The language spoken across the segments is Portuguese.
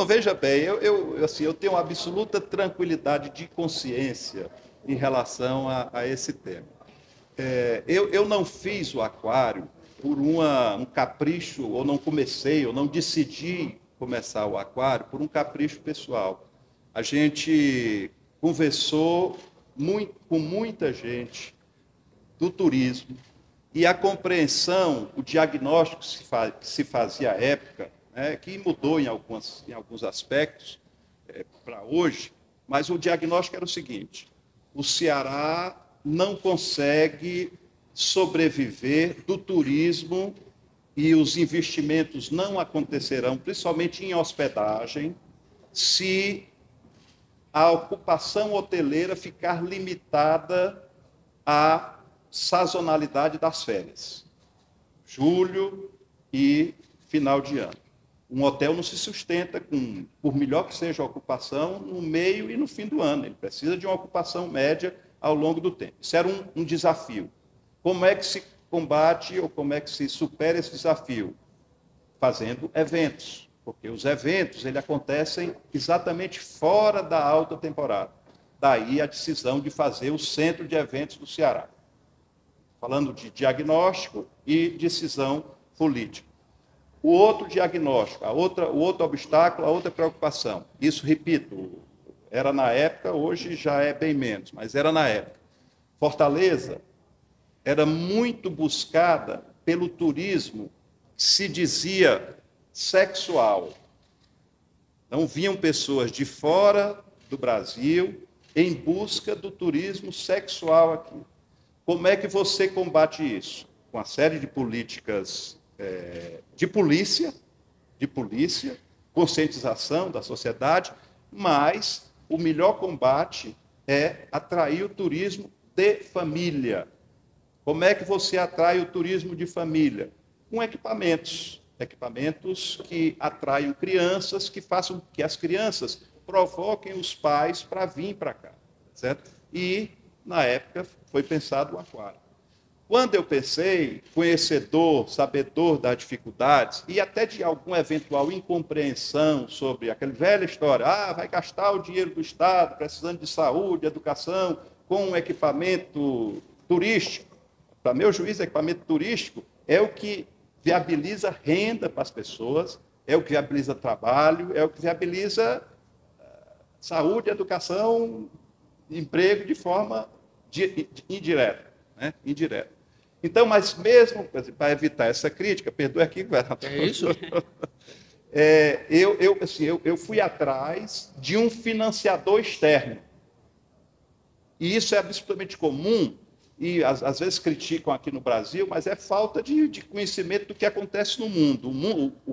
Bom, veja bem, assim, eu tenho uma absoluta tranquilidade de consciência em relação a esse tema. Eu não fiz o aquário por um capricho, ou não comecei, ou não decidi começar o aquário por um capricho pessoal. A gente conversou com muita gente do turismo e a compreensão, o diagnóstico que se fazia à época, né, que mudou em alguns aspectos para hoje, mas o diagnóstico era o seguinte: o Ceará não consegue sobreviver do turismo e os investimentos não acontecerão, principalmente em hospedagem, se a ocupação hoteleira ficar limitada à sazonalidade das férias, julho e final de ano. Um hotel não se sustenta, por melhor que seja a ocupação, no meio e no fim do ano. Ele precisa de uma ocupação média ao longo do tempo. Isso era um desafio. Como é que se combate ou como é que se supera esse desafio? Fazendo eventos, porque os eventos acontecem exatamente fora da alta temporada. Daí a decisão de fazer o centro de eventos do Ceará. Falando de diagnóstico e decisão política. O outro diagnóstico, o outro obstáculo, a outra preocupação. Isso, repito, era na época, hoje já é bem menos, mas era na época. Fortaleza era muito buscada pelo turismo que se dizia sexual. Então, vinham pessoas de fora do Brasil em busca do turismo sexual aqui. Como é que você combate isso? Com uma série de políticas de polícia, conscientização da sociedade, mas o melhor combate é atrair o turismo de família. Como é que você atrai o turismo de família? Com equipamentos que atraiam crianças, que façam que as crianças provoquem os pais para vir para cá, certo? E, na época, foi pensado o aquário. Quando eu pensei, conhecedor, sabedor das dificuldades e até de alguma eventual incompreensão sobre aquela velha história, vai gastar o dinheiro do Estado, precisando de saúde, educação, com um equipamento turístico. Para meu juízo, equipamento turístico é o que viabiliza renda para as pessoas, é o que viabiliza trabalho, é o que viabiliza saúde, educação, emprego de forma indireta. Né? Indireta. Então, mas mesmo para evitar essa crítica, perdoe aqui, governador. É isso? Eu fui atrás de um financiador externo. E isso é absolutamente comum, e às vezes criticam aqui no Brasil, mas é falta de conhecimento do que acontece no mundo.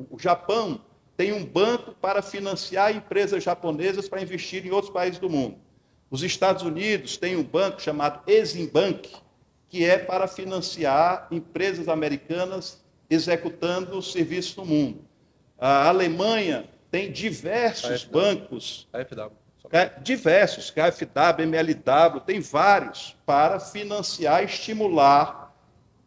O Japão tem um banco para financiar empresas japonesas para investir em outros países do mundo. Os Estados Unidos têm um banco chamado Exim Bank, que é para financiar empresas americanas executando serviços no mundo. A Alemanha tem diversos bancos, diversos, KfW, MLW, tem vários, para financiar e estimular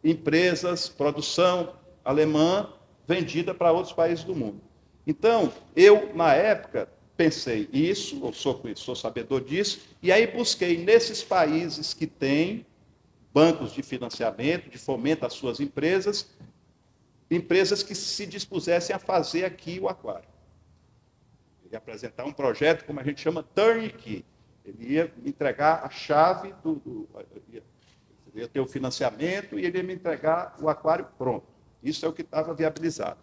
empresas, produção alemã vendida para outros países do mundo. Então, eu, na época, pensei isso, eu sou sabedor disso, e aí busquei nesses países que têm bancos de financiamento, de fomento às suas empresas que se dispusessem a fazer aqui o aquário. Ele ia apresentar um projeto, como a gente chama, turnkey. Ele ia entregar a chave, ia ter o financiamento e ele ia me entregar o aquário pronto. Isso é o que estava viabilizado.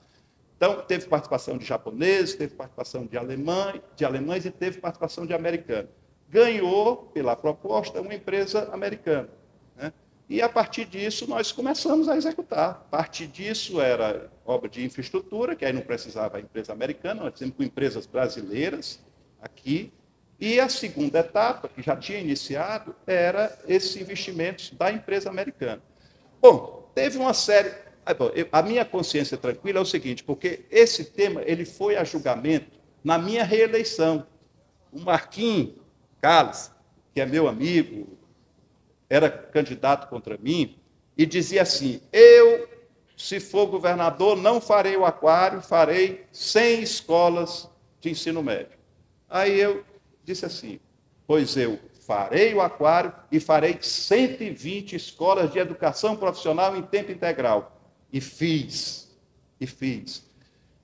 Então, teve participação de japoneses, teve participação de alemães e teve participação de americanos. Ganhou, pela proposta, uma empresa americana. Né? E, a partir disso, nós começamos a executar. A partir disso, era obra de infraestrutura, que aí não precisava a empresa americana, nós fizemos com empresas brasileiras aqui. E a segunda etapa, que já tinha iniciado, era esses investimentos da empresa americana. Bom, teve uma série... A minha consciência tranquila é o seguinte, porque esse tema ele foi a julgamento na minha reeleição. O Marquinhos Carlos, que é meu amigo, era candidato contra mim, e dizia assim, se for governador, não farei o aquário, farei 100 escolas de ensino médio. Aí eu disse assim, pois eu farei o aquário e farei 120 escolas de educação profissional em tempo integral. E fiz.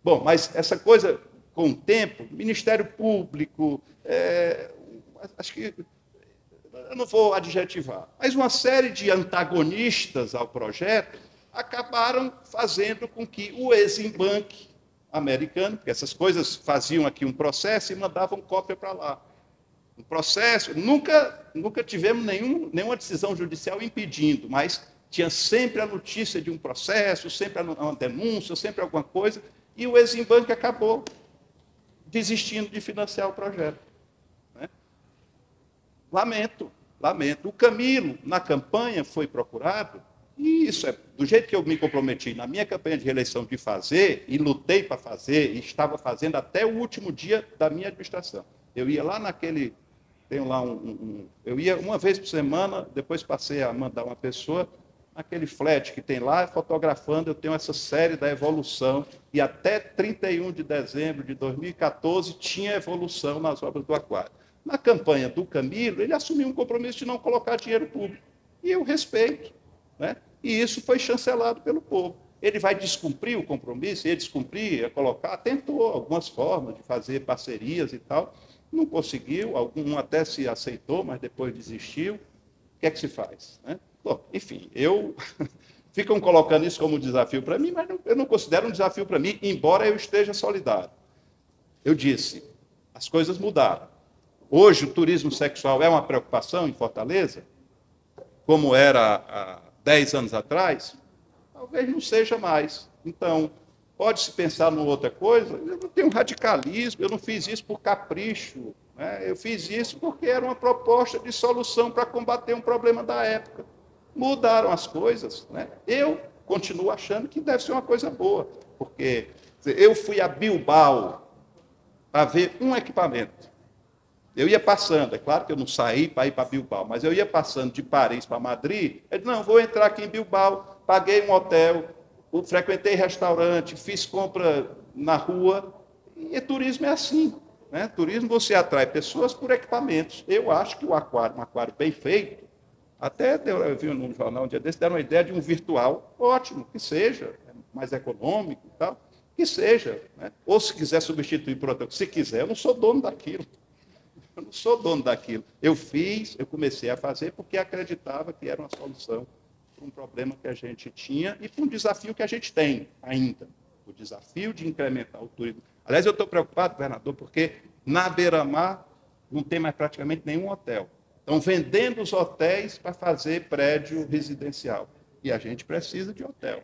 Bom, mas essa coisa, com o tempo, Ministério Público, acho que eu não vou adjetivar, mas uma série de antagonistas ao projeto acabaram fazendo com que o Exim Bank americano, porque essas coisas faziam aqui um processo e mandavam cópia para lá. Um processo, nunca tivemos nenhuma decisão judicial impedindo, mas tinha sempre a notícia de um processo, sempre uma denúncia, sempre alguma coisa, e o Exim Bank acabou desistindo de financiar o projeto. Né? Lamento. O Camilo, na campanha, foi procurado, e isso é do jeito que eu me comprometi na minha campanha de reeleição de fazer, e lutei para fazer, e estava fazendo até o último dia da minha administração. Eu ia lá naquele... Tenho lá eu ia uma vez por semana, depois passei a mandar uma pessoa, aquele flat que tem lá, fotografando, eu tenho essa série da evolução, e até 31 de dezembro de 2014 tinha evolução nas obras do aquário. Na campanha do Camilo, ele assumiu um compromisso de não colocar dinheiro público, e eu respeito, né? E isso foi chancelado pelo povo. Ele vai descumprir o compromisso, ia descumprir, ia colocar, tentou algumas formas de fazer parcerias e tal, não conseguiu, algum até se aceitou, mas depois desistiu. O que é que se faz? Né? Bom, enfim, ficam colocando isso como desafio para mim, mas eu não considero um desafio para mim, embora eu esteja solidário. Eu disse, as coisas mudaram. Hoje o turismo sexual é uma preocupação em Fortaleza, como era há 10 anos atrás? Talvez não seja mais. Então, pode-se pensar numa outra coisa, eu não tenho radicalismo, eu não fiz isso por capricho, né? Eu fiz isso porque era uma proposta de solução para combater um problema da época. Mudaram as coisas, né? Eu continuo achando que deve ser uma coisa boa, porque eu fui a Bilbao para ver um equipamento. Eu ia passando, é claro que eu não saí para ir para Bilbao, mas eu ia passando de Paris para Madrid, eu disse, não, vou entrar aqui em Bilbao, paguei um hotel, frequentei restaurante, fiz compra na rua, e turismo é assim. Né? Turismo você atrai pessoas por equipamentos. Eu acho que um aquário bem feito, até eu vi no jornal um dia desse, deram uma ideia de um virtual, ótimo, que seja, mais econômico e tal, que seja. Né? Ou se quiser substituir por outra, se quiser, eu não sou dono daquilo. Eu não sou dono daquilo. Eu comecei a fazer porque acreditava que era uma solução para um problema que a gente tinha e para um desafio que a gente tem ainda. O desafio de incrementar o turismo. Aliás, eu estou preocupado, governador, porque na beira-mar não tem mais praticamente nenhum hotel. Estão vendendo os hotéis para fazer prédio residencial. E a gente precisa de hotel.